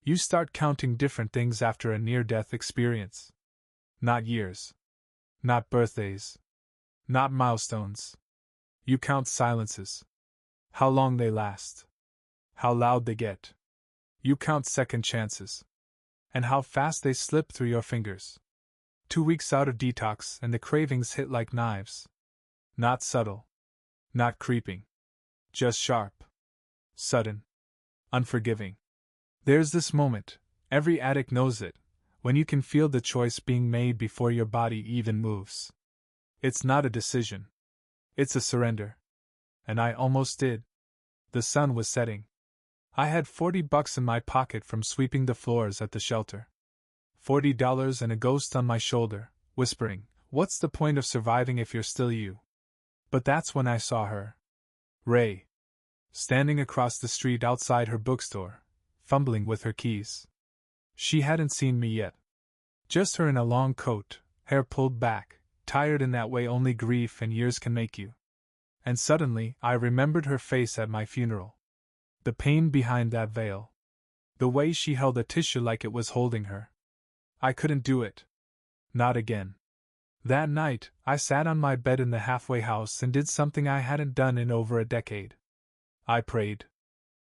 You start counting different things after a near-death experience. Not years. Not birthdays. Not milestones. You count silences. How long they last. How loud they get. You count second chances. And how fast they slip through your fingers. 2 weeks out of detox and the cravings hit like knives. Not subtle. Not creeping. Just sharp. Sudden. Unforgiving. There's this moment, every addict knows it, when you can feel the choice being made before your body even moves. It's not a decision. It's a surrender. And I almost did. The sun was setting. I had $40 in my pocket from sweeping the floors at the shelter. $40 and a ghost on my shoulder, whispering, "What's the point of surviving if you're still you?" But that's when I saw her. Ray. Standing across the street outside her bookstore, fumbling with her keys. She hadn't seen me yet. Just her in a long coat, hair pulled back, tired in that way only grief and years can make you. And suddenly, I remembered her face at my funeral. The pain behind that veil. The way she held a tissue like it was holding her. I couldn't do it. Not again. That night, I sat on my bed in the halfway house and did something I hadn't done in over a decade. I prayed.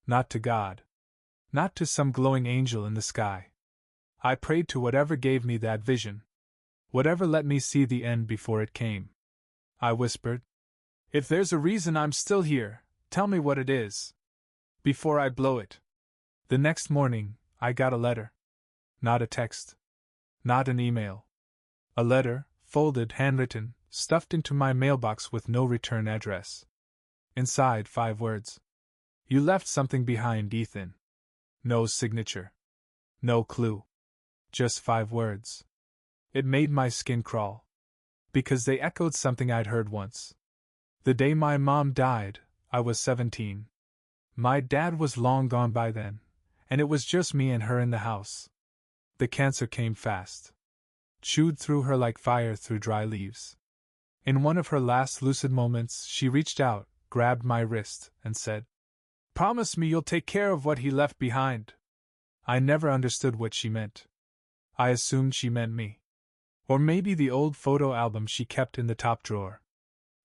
Not to God. Not to some glowing angel in the sky. I prayed to whatever gave me that vision. Whatever let me see the end before it came. I whispered, "If there's a reason I'm still here, tell me what it is. Before I blow it." The next morning, I got a letter. Not a text. Not an email. A letter, folded, handwritten, stuffed into my mailbox with no return address. Inside, 5 words. "You left something behind, Ethan." No signature. No clue. Just 5 words. It made my skin crawl. Because they echoed something I'd heard once. The day my mom died, I was 17. My dad was long gone by then, and it was just me and her in the house. The cancer came fast. Chewed through her like fire through dry leaves. In one of her last lucid moments, she reached out, grabbed my wrist, and said, "Promise me you'll take care of what he left behind." I never understood what she meant. I assumed she meant me. Or maybe the old photo album she kept in the top drawer.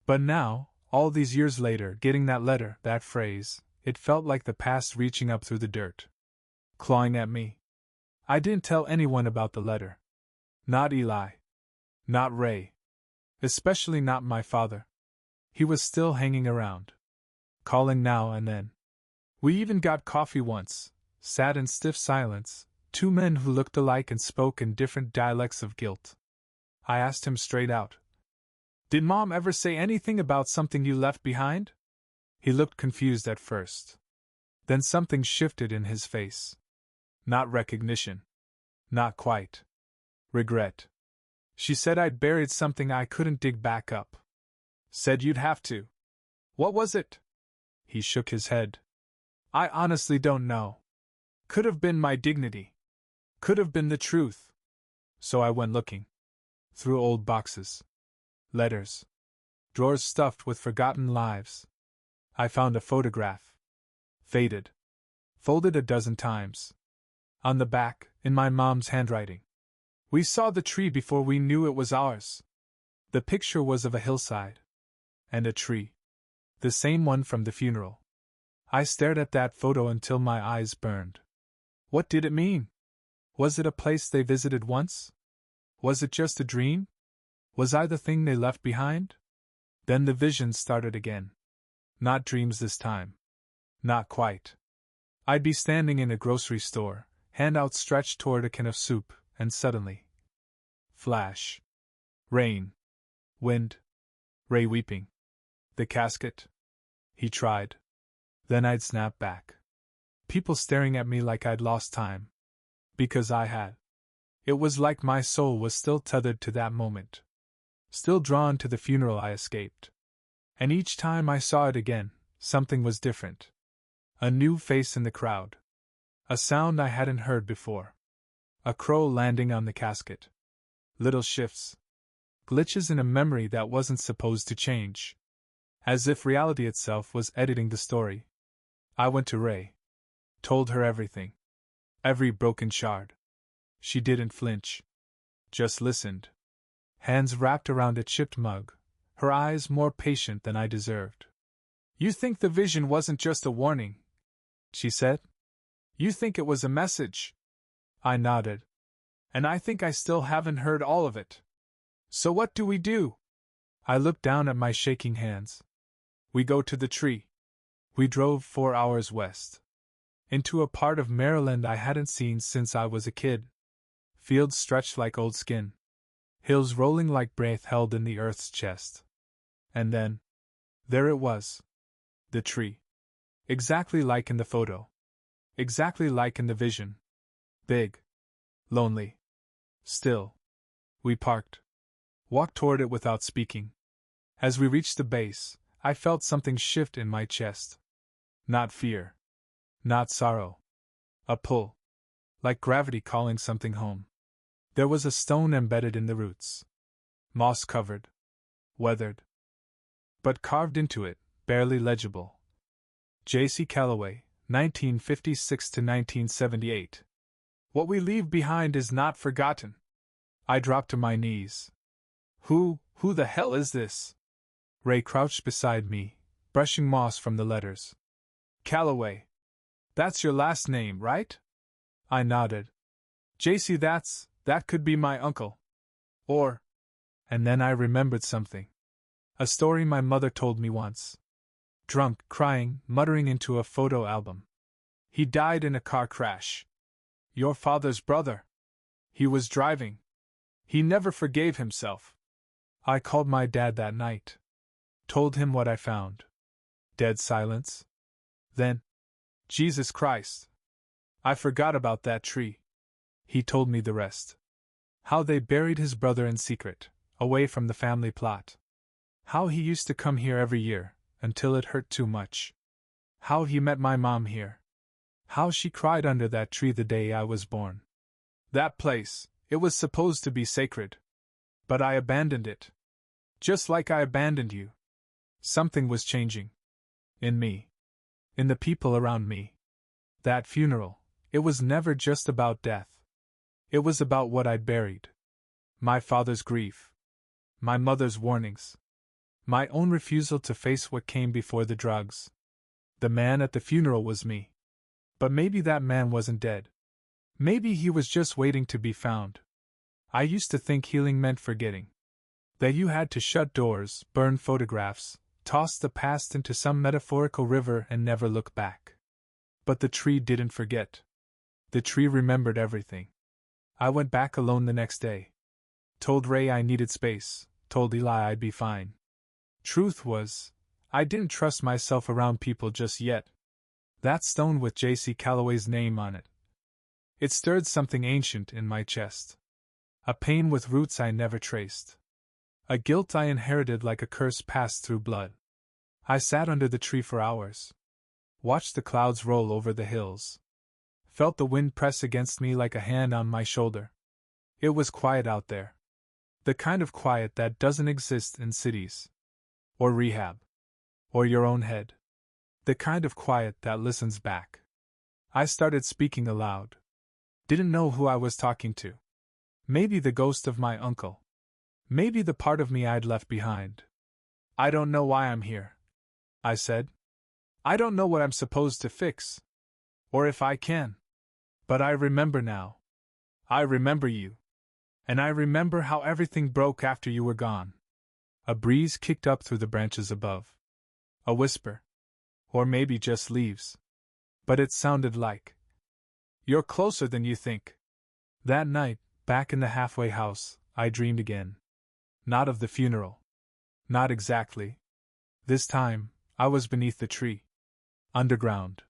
But now, all these years later, getting that letter, that phrase, it felt like the past reaching up through the dirt. Clawing at me. I didn't tell anyone about the letter. Not Eli. Not Ray. Especially not my father. He was still hanging around. Calling now and then. We even got coffee once, sat in stiff silence, 2 men who looked alike and spoke in different dialects of guilt. I asked him straight out, "Did Mom ever say anything about something you left behind?" He looked confused at first. Then something shifted in his face. Not recognition. Not quite. Regret. "She said I'd buried something I couldn't dig back up. Said you'd have to." "What was it?" He shook his head. "I honestly don't know. Could have been my dignity. Could have been the truth." So I went looking. Through old boxes. Letters. Drawers stuffed with forgotten lives. I found a photograph. Faded. Folded a dozen times. On the back, in my mom's handwriting. "We saw the tree before we knew it was ours." The picture was of a hillside. And a tree. The same one from the funeral. I stared at that photo until my eyes burned. What did it mean? Was it a place they visited once? Was it just a dream? Was I the thing they left behind? Then the visions started again. Not dreams this time. Not quite. I'd be standing in a grocery store, hand outstretched toward a can of soup, and suddenly. Flash. Rain. Wind. Ray weeping. The casket. He tried. Then I'd snap back. People staring at me like I'd lost time. Because I had. It was like my soul was still tethered to that moment. Still drawn to the funeral I escaped. And each time I saw it again, something was different. A new face in the crowd. A sound I hadn't heard before. A crow landing on the casket. Little shifts. Glitches in a memory that wasn't supposed to change. As if reality itself was editing the story. I went to Ray. Told her everything. Every broken shard. She didn't flinch. Just listened. Hands wrapped around a chipped mug, her eyes more patient than I deserved. You think the vision wasn't just a warning? She said. You think it was a message? I nodded. And I think I still haven't heard all of it. So what do we do? I looked down at my shaking hands. We go to the tree. We drove 4 hours west. Into a part of Maryland I hadn't seen since I was a kid. Fields stretched like old skin. Hills rolling like breath held in the earth's chest. And then, there it was. The tree. Exactly like in the photo. Exactly like in the vision. Big. Lonely. Still. We parked. Walked toward it without speaking. As we reached the base, I felt something shift in my chest. Not fear. Not sorrow. A pull. Like gravity calling something home. There was a stone embedded in the roots. Moss-covered. Weathered. But carved into it, barely legible. J.C. Calloway, 1956–1978. What we leave behind is not forgotten. I dropped to my knees. Who the hell is this? Ray crouched beside me, brushing moss from the letters. Calloway. That's your last name, right? I nodded. JC, that could be my uncle. Or. And then I remembered something. A story my mother told me once. Drunk, crying, muttering into a photo album. He died in a car crash. Your father's brother. He was driving. He never forgave himself. I called my dad that night. Told him what I found. Dead silence. Then, Jesus Christ. I forgot about that tree. He told me the rest. How they buried his brother in secret, away from the family plot. How he used to come here every year, until it hurt too much. How he met my mom here. How she cried under that tree the day I was born. That place, it was supposed to be sacred. But I abandoned it. Just like I abandoned you. Something was changing. In me. In the people around me. That funeral, it was never just about death. It was about what I'd buried. My father's grief. My mother's warnings. My own refusal to face what came before the drugs. The man at the funeral was me. But maybe that man wasn't dead. Maybe he was just waiting to be found. I used to think healing meant forgetting. That you had to shut doors, burn photographs, toss the past into some metaphorical river and never look back. But the tree didn't forget. The tree remembered everything. I went back alone the next day. Told Ray I needed space, told Eli I'd be fine. Truth was, I didn't trust myself around people just yet. That stone with J.C. Calloway's name on it. It stirred something ancient in my chest. A pain with roots I never traced. A guilt I inherited like a curse passed through blood. I sat under the tree for hours. Watched the clouds roll over the hills. Felt the wind press against me like a hand on my shoulder. It was quiet out there. The kind of quiet that doesn't exist in cities. Or rehab. Or your own head. The kind of quiet that listens back. I started speaking aloud. Didn't know who I was talking to. Maybe the ghost of my uncle. Maybe the part of me I'd left behind. I don't know why I'm here, I said. I don't know what I'm supposed to fix. Or if I can. But I remember now. I remember you. And I remember how everything broke after you were gone. A breeze kicked up through the branches above. A whisper. Or maybe just leaves. But it sounded like, "You're closer than you think." That night, back in the halfway house, I dreamed again. Not of the funeral. Not exactly. This time, I was beneath the tree. Underground.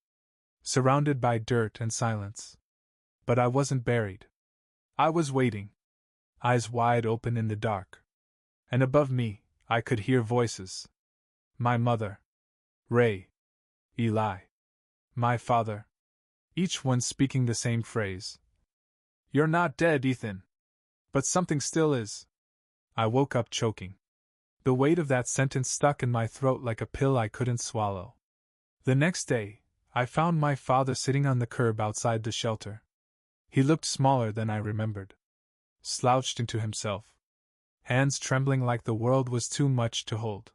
Surrounded by dirt and silence. But I wasn't buried. I was waiting. Eyes wide open in the dark. And above me, I could hear voices. My mother. Ray. Eli. My father. Each one speaking the same phrase. "You're not dead, Ethan. But something still is." I woke up choking. The weight of that sentence stuck in my throat like a pill I couldn't swallow. The next day, I found my father sitting on the curb outside the shelter. He looked smaller than I remembered. Slouched into himself. Hands trembling like the world was too much to hold.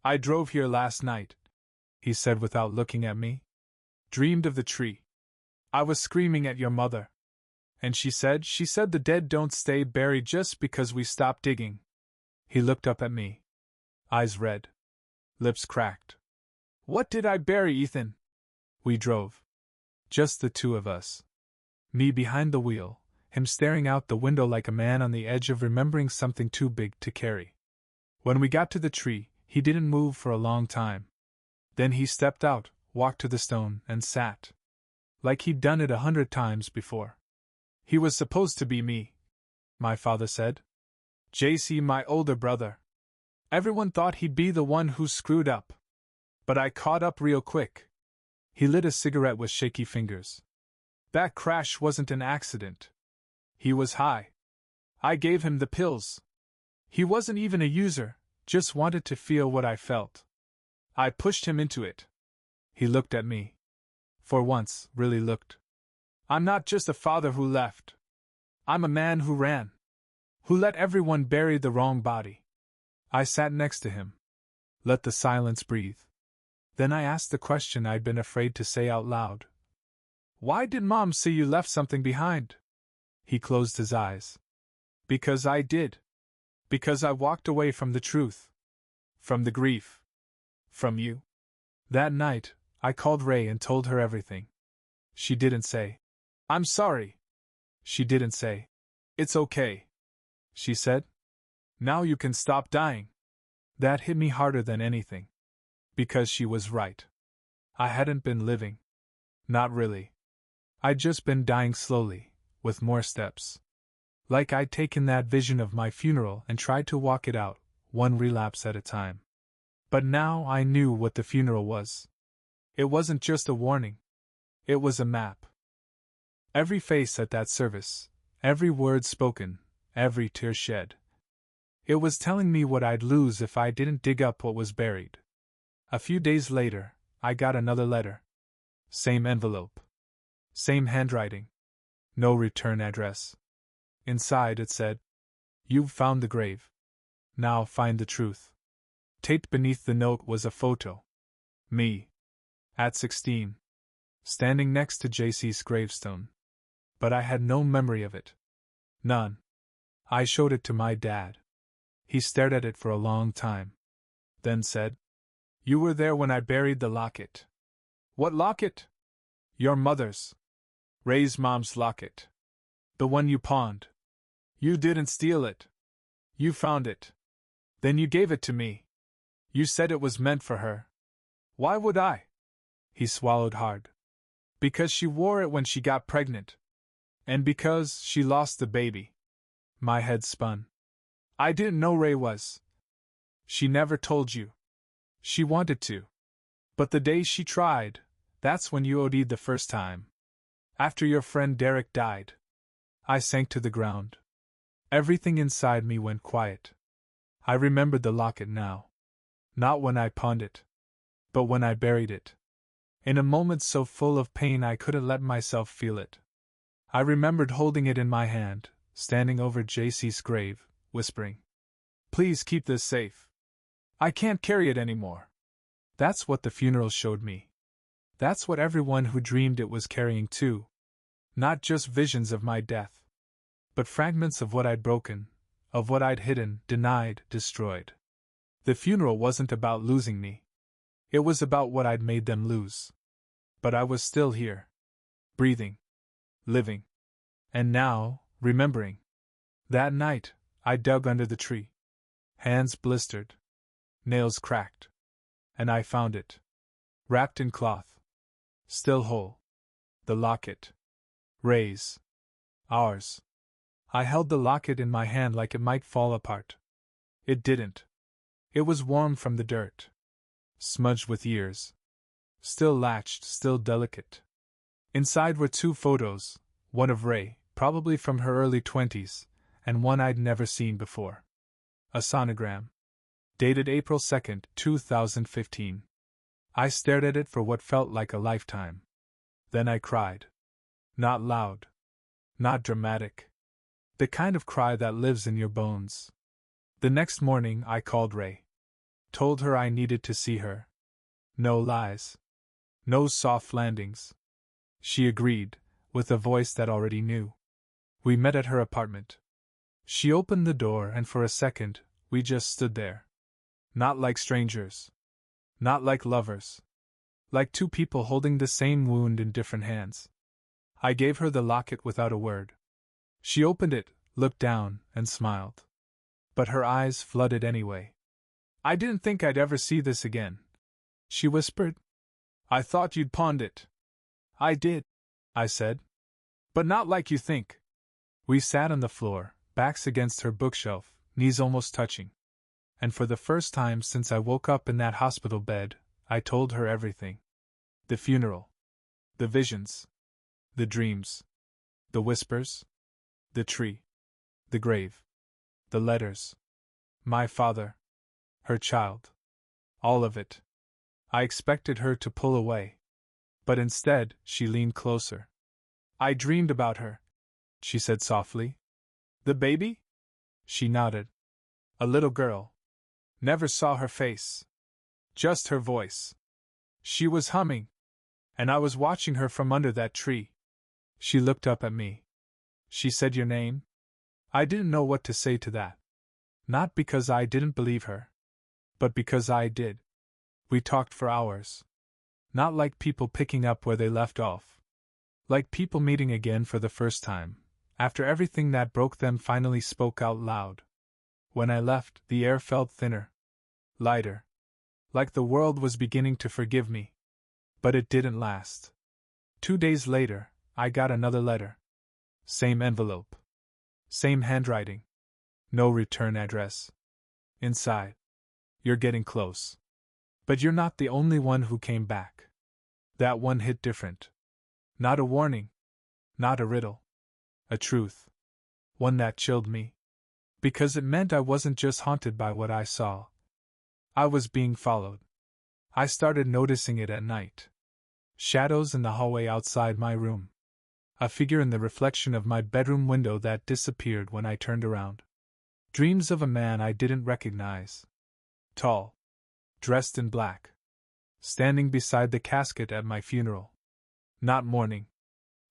I drove here last night, he said without looking at me. Dreamed of the tree. I was screaming at your mother. And she said the dead don't stay buried just because we stop digging. He looked up at me. Eyes red. Lips cracked. What did I bury, Ethan? We drove. Just the two of us. Me behind the wheel, him staring out the window like a man on the edge of remembering something too big to carry. When we got to the tree, he didn't move for a long time. Then he stepped out, walked to the stone, and sat. Like he'd done it 100 times before. He was supposed to be me, my father said. JC, my older brother. Everyone thought he'd be the one who screwed up. But I caught up real quick. He lit a cigarette with shaky fingers. That crash wasn't an accident. He was high. I gave him the pills. He wasn't even a user, just wanted to feel what I felt. I pushed him into it. He looked at me. For once, really looked. I'm not just a father who left. I'm a man who ran. Who let everyone bury the wrong body. I sat next to him. Let the silence breathe. Then I asked the question I'd been afraid to say out loud. Why did Mom say you left something behind? He closed his eyes. Because I did. Because I walked away from the truth. From the grief. From you. That night, I called Ray and told her everything. She didn't say, I'm sorry. She didn't say, it's okay. She said, now you can stop dying. That hit me harder than anything. Because she was right. I hadn't been living. Not really. I'd just been dying slowly, with more steps. Like I'd taken that vision of my funeral and tried to walk it out, one relapse at a time. But now I knew what the funeral was. It wasn't just a warning. It was a map. Every face at that service, every word spoken, every tear shed. It was telling me what I'd lose if I didn't dig up what was buried. A few days later, I got another letter. Same envelope. Same handwriting. No return address. Inside it said, You've found the grave. Now find the truth. Taped beneath the note was a photo. Me. At 16. Standing next to JC's gravestone. But I had no memory of it. None. I showed it to my dad. He stared at it for a long time. Then said, You were there when I buried the locket. What locket? Your mother's. Ray's mom's locket. The one you pawned. You didn't steal it. You found it. Then you gave it to me. You said it was meant for her. Why would I? He swallowed hard. Because she wore it when she got pregnant. And because she lost the baby. My head spun. I didn't know Ray was. She never told you. She wanted to. But the day she tried, that's when you OD'd the first time. After your friend Derek died. I sank to the ground. Everything inside me went quiet. I remembered the locket now. Not when I pawned it. But when I buried it. In a moment so full of pain I couldn't let myself feel it. I remembered holding it in my hand, standing over JC's grave, whispering, Please keep this safe. I can't carry it anymore. That's what the funeral showed me. That's what everyone who dreamed it was carrying too. Not just visions of my death. But fragments of what I'd broken, of what I'd hidden, denied, destroyed. The funeral wasn't about losing me. It was about what I'd made them lose. But I was still here. Breathing. Living. And now, remembering. That night, I dug under the tree. Hands blistered. Nails cracked. And I found it. Wrapped in cloth. Still whole. The locket. Ray's. Ours. I held the locket in my hand like it might fall apart. It didn't. It was warm from the dirt. Smudged with years. Still latched, still delicate. Inside were 2 photos, one of Ray, probably from her early 20s, and one I'd never seen before. A sonogram. Dated April 2, 2015. I stared at it for what felt like a lifetime. Then I cried. Not loud. Not dramatic. The kind of cry that lives in your bones. The next morning I called Ray. Told her I needed to see her. No lies. No soft landings. She agreed, with a voice that already knew. We met at her apartment. She opened the door, and for a second, we just stood there. Not like strangers. Not like lovers. Like two people holding the same wound in different hands. I gave her the locket without a word. She opened it, looked down, and smiled. But her eyes flooded anyway. I didn't think I'd ever see this again, she whispered. I thought you'd pawned it. I did, I said. But not like you think. We sat on the floor, backs against her bookshelf, knees almost touching. And for the first time since I woke up in that hospital bed, I told her everything. The funeral. The visions. The dreams. The whispers. The tree. The grave. The letters. My father. Her child. All of it. I expected her to pull away. But instead, she leaned closer. I dreamed about her, she said softly. The baby? She nodded. A little girl. Never saw her face. Just her voice. She was humming. And I was watching her from under that tree. She looked up at me. She said your name? I didn't know what to say to that. Not because I didn't believe her. But because I did. We talked for hours. Not like people picking up where they left off. Like people meeting again for the first time, after everything that broke them finally spoke out loud. When I left, the air felt thinner. Lighter. Like the world was beginning to forgive me. But it didn't last. 2 days later, I got another letter. Same envelope. Same handwriting. No return address. Inside. You're getting close. But you're not the only one who came back. That one hit different. Not a warning. Not a riddle. A truth. One that chilled me. Because it meant I wasn't just haunted by what I saw. I was being followed. I started noticing it at night. Shadows in the hallway outside my room. A figure in the reflection of my bedroom window that disappeared when I turned around. Dreams of a man I didn't recognize. Tall. Dressed in black. Standing beside the casket at my funeral. Not mourning.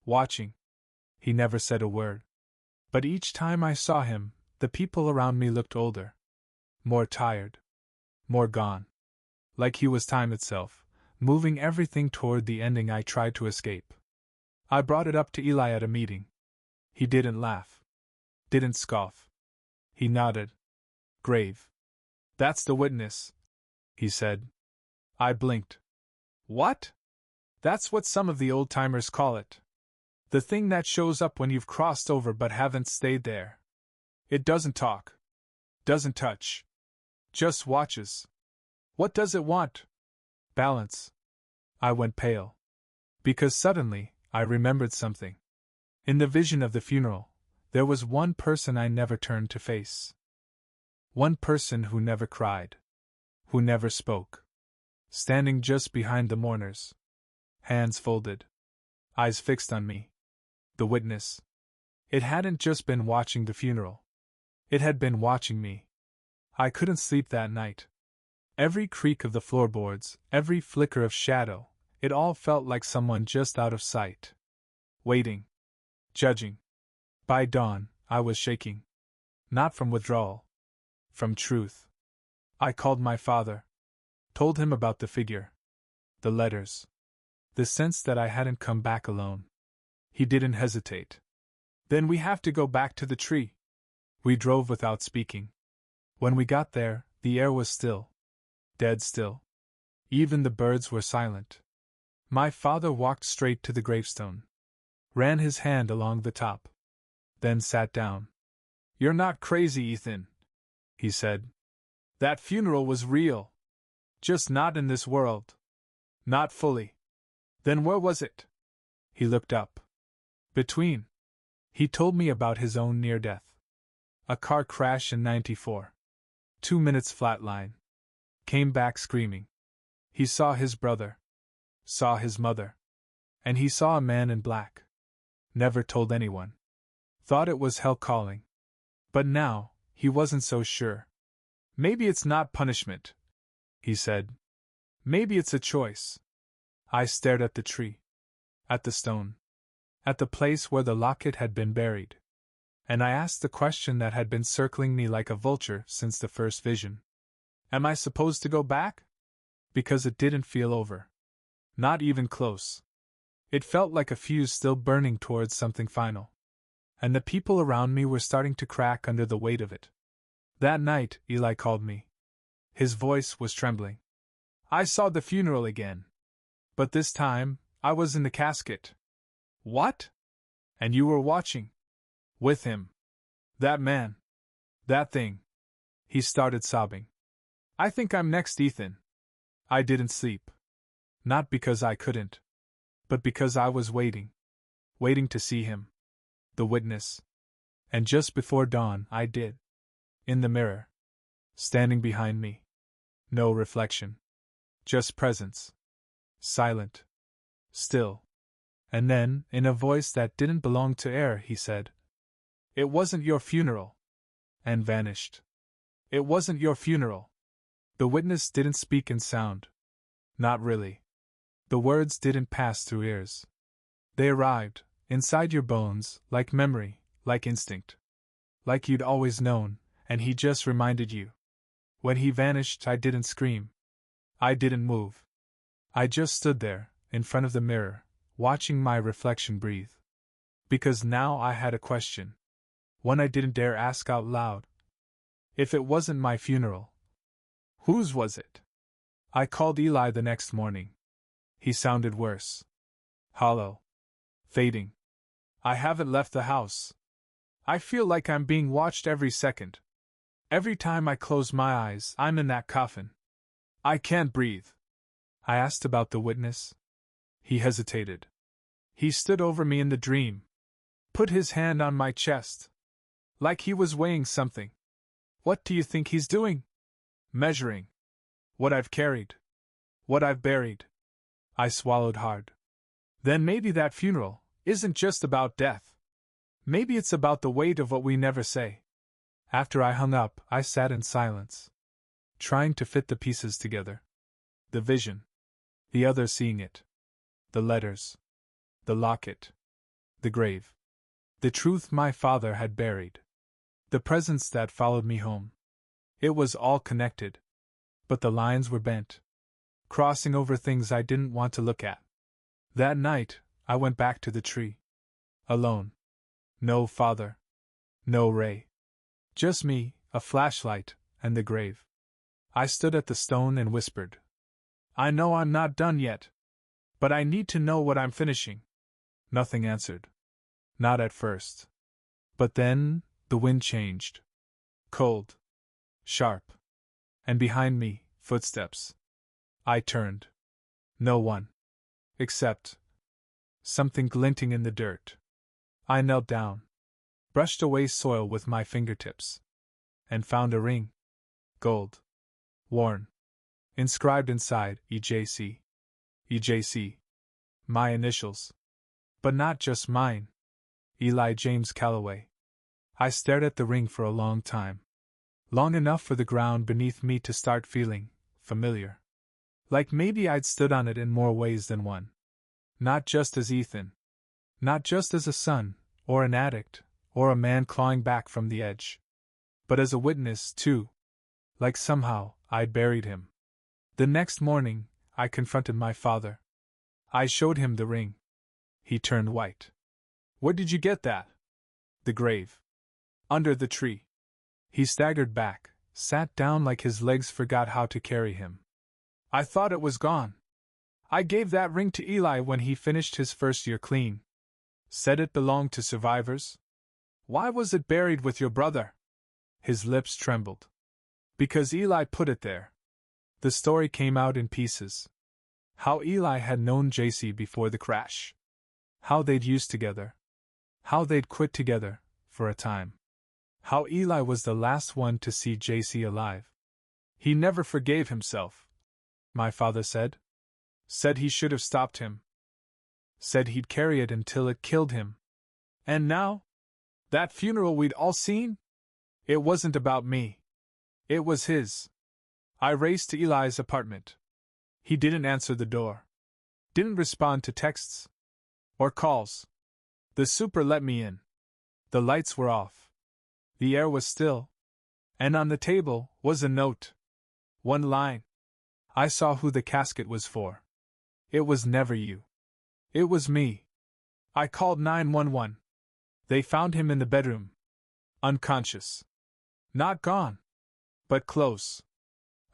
Watching. He never said a word. But each time I saw him, the people around me looked older. More tired. More gone. Like he was time itself, moving everything toward the ending I tried to escape. I brought it up to Eli at a meeting. He didn't laugh. Didn't scoff. He nodded. Grave. That's the witness, he said. I blinked. What? That's what some of the old-timers call it. The thing that shows up when you've crossed over but haven't stayed there. It doesn't talk. Doesn't touch. Just watches. What does it want? Balance. I went pale. Because suddenly, I remembered something. In the vision of the funeral, there was one person I never turned to face. One person who never cried. Who never spoke. Standing just behind the mourners. Hands folded. Eyes fixed on me. The witness. It hadn't just been watching the funeral. It had been watching me. I couldn't sleep that night. Every creak of the floorboards, every flicker of shadow, it all felt like someone just out of sight. Waiting. Judging. By dawn, I was shaking. Not from withdrawal. From truth. I called my father. Told him about the figure. The letters. The sense that I hadn't come back alone. He didn't hesitate. Then we have to go back to the tree. We drove without speaking. When we got there, the air was still. Dead still. Even the birds were silent. My father walked straight to the gravestone. Ran his hand along the top. Then sat down. You're not crazy, Ethan, he said. That funeral was real. Just not in this world. Not fully. Then where was it? He looked up. Between. He told me about his own near-death. A car crash in '94. 2 minutes flatline. Came back screaming. He saw his brother. Saw his mother. And he saw a man in black. Never told anyone. Thought it was hell calling. But now, he wasn't so sure. Maybe it's not punishment, he said. Maybe it's a choice. I stared at the tree. At the stone. At the place where the locket had been buried. And I asked the question that had been circling me like a vulture since the first vision. Am I supposed to go back? Because it didn't feel over. Not even close. It felt like a fuse still burning towards something final. And the people around me were starting to crack under the weight of it. That night, Eli called me. His voice was trembling. I saw the funeral again. But this time, I was in the casket. What? And you were watching? With him. That man. That thing. He started sobbing. I think I'm next, Ethan. I didn't sleep. Not because I couldn't. But because I was waiting. Waiting to see him. The witness. And just before dawn, I did. In the mirror. Standing behind me. No reflection. Just presence. Silent. Still. And then, in a voice that didn't belong to air, he said, "It wasn't your funeral." And vanished. It wasn't your funeral. The witness didn't speak in sound. Not really. The words didn't pass through ears. They arrived, inside your bones, like memory, like instinct. Like you'd always known, and he just reminded you. When he vanished, I didn't scream. I didn't move. I just stood there, in front of the mirror, watching my reflection breathe. Because now I had a question. One I didn't dare ask out loud. If it wasn't my funeral, whose was it? I called Eli the next morning. He sounded worse. Hollow. Fading. I haven't left the house. I feel like I'm being watched every second. Every time I close my eyes, I'm in that coffin. I can't breathe. I asked about the witness. He hesitated. He stood over me in the dream. Put his hand on my chest. Like he was weighing something. What do you think he's doing? Measuring. What I've carried. What I've buried. I swallowed hard. Then maybe that funeral isn't just about death. Maybe it's about the weight of what we never say. After I hung up, I sat in silence, trying to fit the pieces together. The vision. The other seeing it. The letters. The locket. The grave. The truth my father had buried. The presence that followed me home. It was all connected. But the lines were bent, crossing over things I didn't want to look at. That night, I went back to the tree. Alone. No father. No Ray. Just me, a flashlight, and the grave. I stood at the stone and whispered. I know I'm not done yet. But I need to know what I'm finishing. Nothing answered. Not at first. But then, the wind changed. Cold. Sharp. And behind me, footsteps. I turned. No one. Except something glinting in the dirt. I knelt down, brushed away soil with my fingertips, and found a ring. Gold. Worn. Inscribed inside, EJC. EJC. My initials. But not just mine. Eli James Calloway. I stared at the ring for a long time. Long enough for the ground beneath me to start feeling familiar. Like maybe I'd stood on it in more ways than one. Not just as Ethan. Not just as a son, or an addict, or a man clawing back from the edge. But as a witness, too. Like somehow, I'd buried him. The next morning, I confronted my father. I showed him the ring. He turned white. Where did you get that? The grave. Under the tree. He staggered back, sat down like his legs forgot how to carry him. I thought it was gone. I gave that ring to Eli when he finished his first year clean. Said it belonged to survivors. Why was it buried with your brother? His lips trembled. Because Eli put it there. The story came out in pieces. How Eli had known JC before the crash. How they'd used together. How they'd quit together, for a time. How Eli was the last one to see JC alive. He never forgave himself, my father said. Said he should have stopped him. Said he'd carry it until it killed him. And now? That funeral we'd all seen? It wasn't about me. It was his. I raced to Eli's apartment. He didn't answer the door. Didn't respond to texts. Or calls. The super let me in. The lights were off. The air was still. And on the table was a note. One line. I saw who the casket was for. It was never you. It was me. I called 911. They found him in the bedroom. Unconscious. Not gone. But close.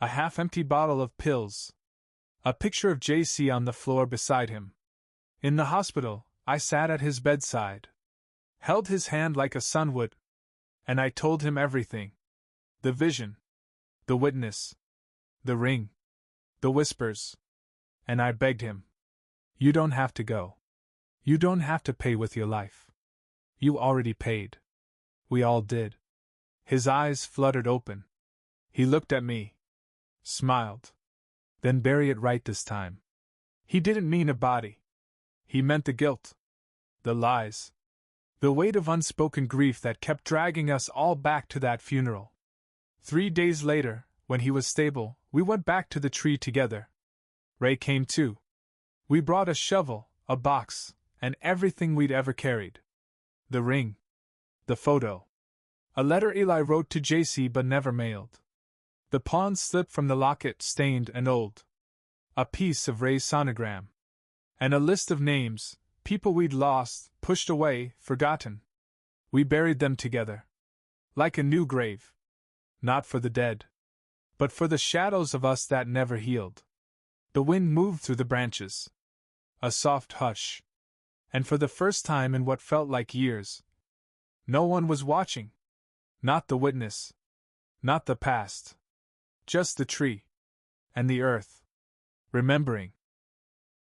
A half-empty bottle of pills. A picture of JC on the floor beside him. In the hospital, I sat at his bedside. Held his hand like a son would. And I told him everything. The vision. The witness. The ring. The whispers. And I begged him. You don't have to go. You don't have to pay with your life. You already paid. We all did. His eyes fluttered open. He looked at me. Smiled. Then bury it right this time. He didn't mean a body. He meant the guilt. The lies. The weight of unspoken grief that kept dragging us all back to that funeral. 3 days later, when he was stable, we went back to the tree together. Ray came too. We brought a shovel, a box, and everything we'd ever carried. The ring. The photo. A letter Eli wrote to JC but never mailed. The pawn slip from the locket, stained and old. A piece of Ray's sonogram. And a list of names, people we'd lost, pushed away, forgotten. We buried them together. Like a new grave. Not for the dead. But for the shadows of us that never healed. The wind moved through the branches. A soft hush. And for the first time in what felt like years, no one was watching. Not the witness. Not the past. Just the tree. And the earth. Remembering.